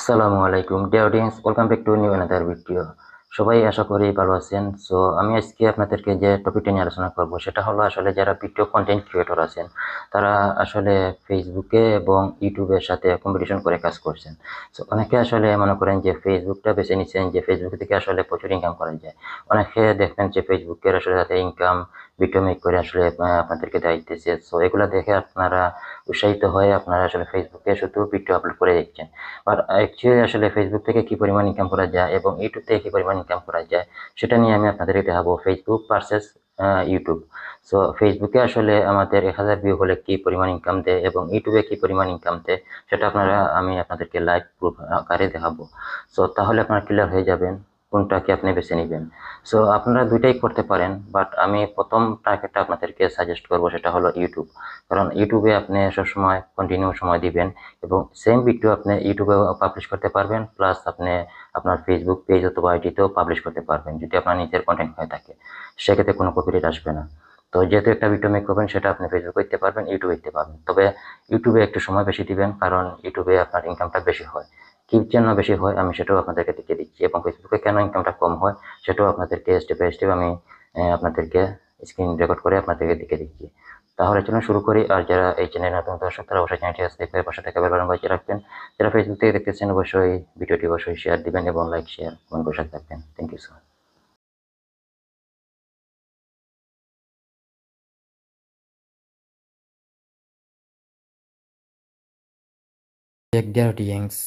আসসালামু আলাইকুম dear audience, welcome back to new another video. সবাই আশা করি ভালো আছেন। সো আমি আজকে আপনাদেরকে যে টপিকটা নিয়ে আলোচনা করব সেটা হলো আসলে যারা ভিডিও কন্টেন্ট ক্রিয়েটর আছেন তারা আসলে ফেসবুকে এবং ইউটিউবের সাথে কম্পিটিশন করে কাজ করছেন। সো অনেকে আসলে মনে করেন যে ফেসবুকটা বেছে নিচ্ছেন, যে ফেসবুক থেকে আসলে প্রচুর ইনকাম করা যায়। অনেকে দেখবেন যে ফেসবুকের আসলে তাতে ইনকাম ভিডিও মেক করে আসলে আপনাদেরকে দেয় দিতেছে। সো এগুলা দেখে আপনারা উৎসাহিত হয়ে আপনারা আসলে ফেসবুকে শুধু ভিডিও আপলোড করে দিচ্ছেন। আর অ্যাকচুয়ালি আসলে ফেসবুক থেকে কি পরিমাণ ইনকাম করা যায় এবং ইউটিউব থেকে কি পরিমাণ ইনকাম করা যায় সেটা নিয়ে আমি আপনাদেরকে দেখাবো, ফেসবুক ভার্সেস ইউটিউব। সো ফেসবুকে আসলে আমাদের 1000 ভিউ হলে কি পরিমাণ ইনকাম দেয় এবং ইউটিউবে কি পরিমাণ ইনকাম দেয় সেটা আমি আপনাদেরকে লাইভ প্রুফ আকারে দেখাবো। সো তাহলে আপনারা ক্লিয়ার হয়ে যাবেন কোনটা কি আপনি বেছে নেবেন। সো আপনারা দুইটাই করতে পারেন, বাট আমি প্রথম টার্গেটটা আপনাদেরকে সাজেস্ট করবো সেটা হলো ইউটিউব। কারণ ইউটিউবে আপনি সবসময় কন্টিনিউ সময় দিবেন এবং সেম ভিডিও আপনি ইউটিউবেও পাবলিশ করতে পারবেন, প্লাস আপনি আপনার ফেসবুক পেজ অথবা আইডিতেও পাবলিশ করতে পারবেন যদি আপনার নিজের কন্টেন্ট হয়ে থাকে। সেক্ষেত্রে কোনো কপিরাইট আসবে না। তো যেহেতু একটা ভিডিও মেক করবেন সেটা আপনি ফেসবুকে দিতে পারবেন, ইউটিউবে দিতে পারবেন, তবে ইউটিউবে একটু সময় বেশি দিবেন কারণ ইউটিউবে আপনার ইনকামটা বেশি হয়। কি জন্য বেশি হয় আমি সেটাও আপনাদেরকে দেখিয়ে দিচ্ছি, এবং ফেসবুকে কেন ইনকামটা কম হয় সেটাও আপনাদেরকে স্টেপ বাই স্টেপ আমি আপনাদেরকে স্ক্রিন রেকর্ড করে আপনাদেরকে দেখিয়ে দিচ্ছি। তাহলে চলুন শুরু করি। আর যারা এই চ্যানেলে নতুন দর্শক তারা অবশ্যই চ্যানেলটি সাবস্ক্রাইব করে পাশে থাকা বেল বাটন বাজিয়ে রাখবেন। যারা ফেসবুক থেকে দেখতেছেন অবশ্যই ভিডিওটি অবশ্যই শেয়ার দিবেন এবং লাইক শেয়ার কমেন্ট করে সাথে থাকবেন। Thank you so much.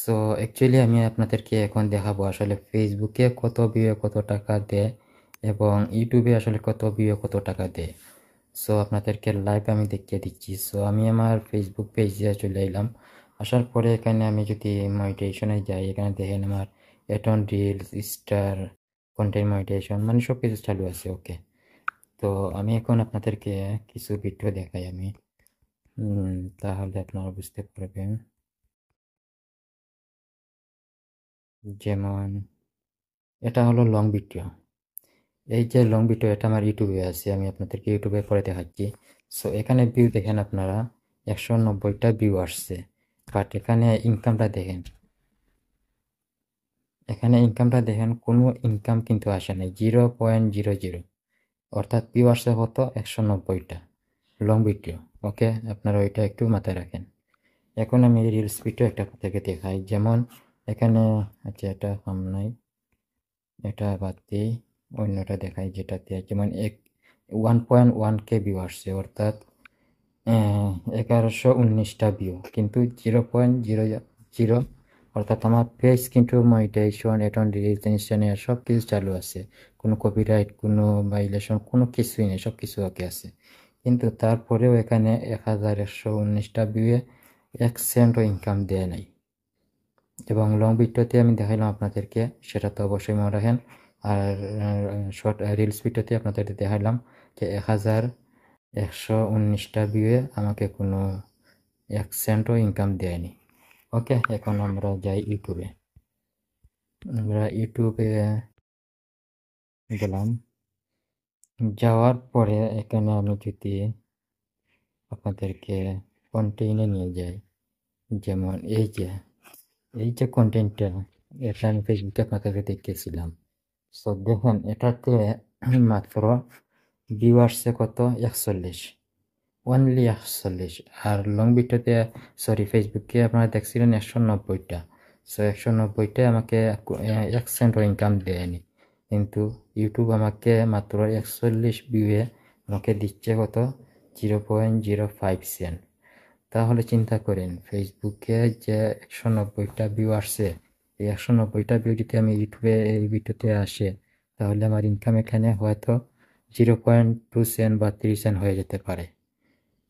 So actually আমি আপনাদেরকে এখন দেখাবো আসলে ফেসবুকে কত ভিউ কত টাকা দেয় এবং ইউটিউবে আসলে কত ভিউ কত টাকা দেয়। সো আপনাদেরকে লাইভ আমি দেখিয়ে দিচ্ছি। সো আমি আমার ফেসবুক পেজে চলে এলাম। আসার পরে এখানে আমি যদি মনিটাইজেশনে যাই, এখানে দেখেন আমার এটন রিলস স্টার কন্টেন্ট মনিটাইজেশন মানে সব কিছু চালু আছে। ওকে, তো আমি এখন আপনাদেরকে কিছু ভিডিও দেখাই আমি, তাহলে আপনারা বুঝতে পারবেন। যেমন এটা হলো লং ভিডিও। এই যে লং ভিডিও এটা আমার ইউটিউবে আছে, আমি আপনাদেরকে ইউটিউবে পরে দেখাচ্ছি। সো এখানে ভিউ দেখেন আপনারা 190টা ভিউ আসছে, বাট এখানে ইনকামটা দেখেন, কোনো ইনকাম কিন্তু আসে নাই, 0.00। অর্থাৎ ভিউ আসছে কত, 190টা লং ভিডিও। ওকে, আপনারা ওইটা একটু মাথায় রাখেন। এখন আমি রিলস ভিডিও একটা থেকে দেখাই। যেমন এখানে, আচ্ছা এটা কাম নাই, এটা বাদ দিই, অন্যটা দেখাই যেটাতে যেমন 1.1K ভিউ আসছে, অর্থাৎ 1119টা ভিউ, কিন্তু 0.00, অর্থাৎ আমার পেজ কিন্তু মনিটাইজেশন এখন রেজিস্ট্রেশন সব কিছু চালু আছে, কোনো কপিরাইট কোনো ভাইলেশন কোনো কিছুই নেই, সব কিছু ওকে আছে। কিন্তু তারপরেও এখানে 1119টা ভিউয়ে 1 সেন্টও ইনকাম দেয় নাই। এবং লং ভিডিওতে আমি দেখাইলাম আপনাদেরকে, সেটা তো অবশ্যই মনে রাখেন। আর শর্ট রিলস ভিডিওতে আপনাদের দেখাইলাম যে 1119টা ভিউয়ে আমাকে কোনো 1 সেন্টও ইনকাম দেয়নি। ওকে, এখন আমরা যাই ইউটিউবে। আমরা ইউটিউবে গেলাম, যাওয়ার পরে এখানে আমি যদি আপনাদেরকে কন্টেইনে নিয়ে যাই, যেমন এই যে কন্টেন্টটা, এটা আমি ফেসবুকে আপনাদেরকে দেখিয়েছিলাম। সো দেখেন এটাতে মাত্র ভিউ আসছে কত, 41, অনলি 41। আর লং ভিডিওতে, সরি ফেসবুকে আপনারা দেখছিলেন 190টা। সো 190টায় আমাকে 1 সেন্টও ইনকাম দেয়নি, কিন্তু ইউটিউব আমাকে মাত্র 41 ভিউয়ে আমাকে দিচ্ছে কত, 0.05 সেন্ট। তাহলে চিন্তা করেন ফেসবুকে যে 190টা ভিউ আসছে, এই 190টা ভিউ যদি আমি ইউটিউবে এই ভিডিওতে আসে, তাহলে আমার ইনকাম এখানে হয়তো 0.2 সেন্ট বা 3 সেন্ট হয়ে যেতে পারে।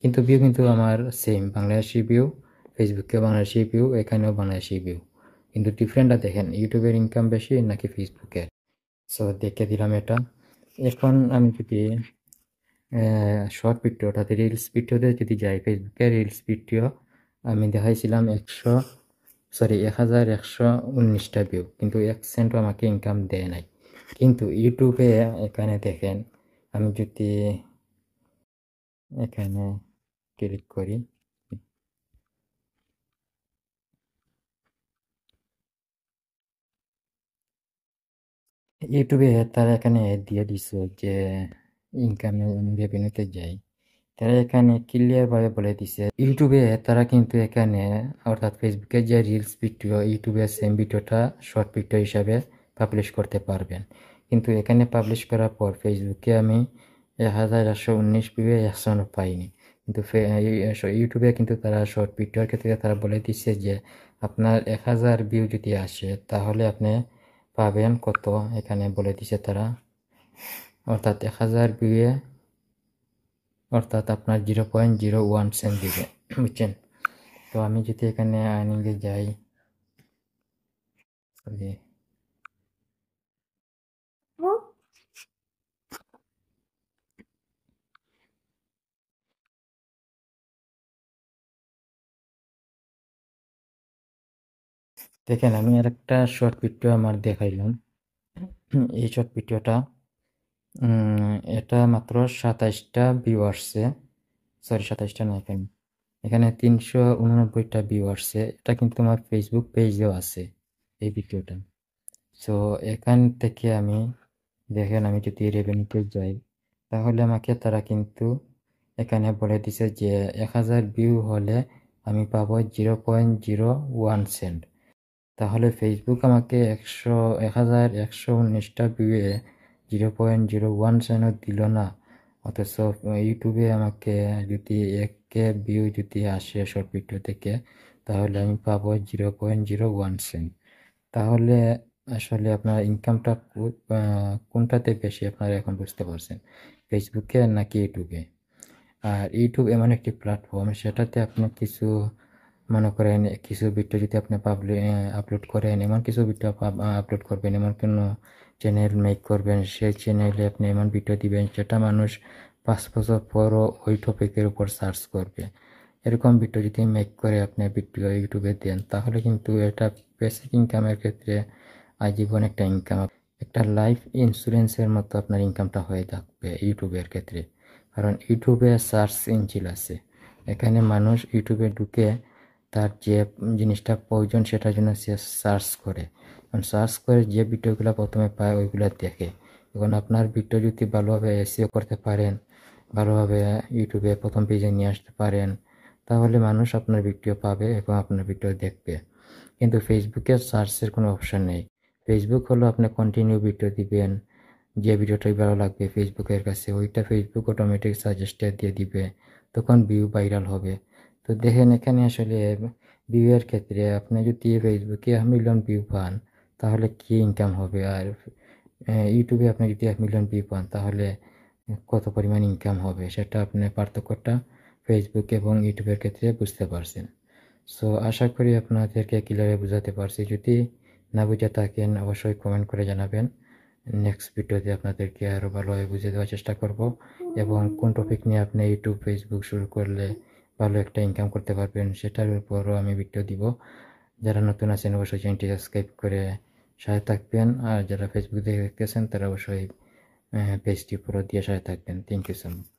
কিন্তু ভিউ কিন্তু আমার সেম, বাংলাদেশি ভিউ, ফেসবুকে বাংলাদেশি ভিউ, এখানেও বাংলাদেশি ভিউ, কিন্তু ডিফারেন্টটা দেখেন ইউটিউবের ইনকাম বেশি নাকি ফেসবুকের। সো দেখে দিলাম এটা। এখন আমি যদি শর্ট ভিডিও অর্থাৎ রিলস ভিডিওতে যদি যাই, ফেসবুকে রিলস ভিডিও আমি দেখাইছিলাম 1119টা ভিউ, কিন্তু 1 সেন্টও আমাকে ইনকাম দেয় নাই। কিন্তু ইউটিউবে এখানে দেখেন, আমি যদি এখানে ক্লিক করি, ইউটিউবে তারা এখানে দিয়ে দিছে যে ইনকাম রেভিনিউতে যাই, তারা এখানে ক্লিয়ার ভাবে বলে দিছে ইউটিউবে তারা কিন্তু এখানে অর্থাৎ ফেসবুকে যে রিলস ভিডিও ইউটিউবে সেম ভিডিওটা শর্ট ভিডিও হিসাবে পাবলিশ করতে পারবেন। কিন্তু এখানে পাবলিশ করার পর ফেসবুকে আমি 1119 ভিউ এখনো পাইনি। কিন্তু ইউটিউবে কিন্তু তারা শর্ট ভিডিওর ক্ষেত্রে তারা বলে দিচ্ছে যে আপনার 1000 ভিউ যদি আসে তাহলে আপনি পাবেন কত, এখানে বলে দিছে তারা, অর্থাৎ 1000 ভিউয়ে অর্থাৎ আপনার 0.01 সেন্ট দিবে, বুঝছেন? তো আমি যদি এখানে আর্নিংয়ে যাই, সরি, দেখেন আমি আর একটা শর্ট ভিডিও আমার দেখাইলাম। এই শর্ট ভিডিওটা এটা মাত্র 27টা ভিউ আসছে, সরি 27টা না, এখানে 389টা ভিউ আসছে। এটা কিন্তু আমার ফেসবুক পেজেও আছে এই ভিডিওটা। সো এখান থেকে আমি, দেখেন আমি যদি রেভিনিউতে যাই তাহলে আমাকে তারা কিন্তু এখানে বলে দিছে যে 1000 ভিউ হলে আমি পাবো 0.01 সেন্ট। তাহলে ফেসবুক আমাকে 1119টা ভিউয়ে 0.01 সেন্টও দিল না, অথচ ইউটিউবে আমাকে যদি 1K ভিউ যদি আসে শর্ট ভিডিও থেকে তাহলে আমি পাবো 0.01 সেন্ট। তাহলে আসলে আপনার ইনকামটা কোনটাতে বেশি আপনারা এখন বুঝতে পারছেন, ফেসবুকে নাকি ইউটিউবে? আর ইউটিউব এমন একটি প্ল্যাটফর্ম, সেটাতে আপনি কিছু মনে করেন কিছু ভিডিও যদি আপনি আপলোড করেন, এমন কিছু ভিডিও আপলোড করবেন, এমন কোনো চ্যানেল মেক করবেন, সেই চ্যানেলে আপনি এমন ভিডিও দিবেন যেটা মানুষ 5 বছর পরও ওই টপিকের উপর সার্চ করবে। এরকম ভিডিও যদি মেক করে আপনি ভিডিও ইউটিউবে দেন তাহলে কিন্তু এটা বেসিক ইনকামের ক্ষেত্রে আজীবন একটা ইনকাম, একটা লাইফ ইন্স্যুরেন্সের মতো আপনার ইনকামটা হয়ে থাকবে ইউটিউবের ক্ষেত্রে। কারণ ইউটিউবে সার্চ ইঞ্জিন আছে, এখানে মানুষ ইউটিউবে ঢুকে তার যে জিনিসটা প্রয়োজন সেটার জন্য সে সার্চ করে, কারণ সার্চ করে যে ভিডিওগুলো প্রথমে পায় ওইগুলো দেখে। এখন আপনার ভিডিও যদি ভালোভাবে এসইও করতে পারেন, ভালোভাবে ইউটিউবে প্রথম পেজে নিয়ে আসতে পারেন, তাহলে মানুষ আপনার ভিডিও পাবে এবং আপনার ভিডিও দেখবে। কিন্তু ফেসবুকে সার্চের কোনো অপশন নেই। ফেসবুক হলো আপনি কন্টিনিউ ভিডিও দিবেন, যে ভিডিওটাই ভালো লাগবে ফেসবুকের কাছে ওইটা ফেসবুক অটোমেটিক সাজেস্টেড দিয়ে দিবে, তখন ভিউ ভাইরাল হবে। তো দেখেন এখানে আসলে ভিউয়ের ক্ষেত্রে আপনি যদি ফেসবুকে 1 মিলিয়ন ভিউ পান তাহলে কি ইনকাম হবে, আর ইউটিউবে আপনি যদি 1 মিলিয়ন ভিউ পান তাহলে কত পরিমাণ ইনকাম হবে, সেটা আপনি পার্থক্যটা ফেসবুক এবং ইউটিউবের ক্ষেত্রে বুঝতে পারছেন। সো আশা করি আপনাদেরকে ক্লিয়ারে বোঝাতে পারছি। যদি না বুঝে থাকেন অবশ্যই কমেন্ট করে জানাবেন। নেক্সট ভিডিওতে আপনাদেরকে আরও ভালোভাবে বুঝিয়ে দেওয়ার চেষ্টা করব, এবং কোন টপিক নিয়ে আপনি ইউটিউব ফেসবুক শুরু করলে ভালো একটা ইনকাম করতে পারবেন সেটার উপরও আমি ভিডিও দিব। যারা নতুন আছেন অবশ্যই চ্যানেলটি সাবস্ক্রাইব করে সাথে থাকবেন, আর যারা ফেসবুক থেকে দেখতেছেন তারা অবশ্যই পেজটি পুরো দিয়ে সাথে থাকবেন। Thank you so much.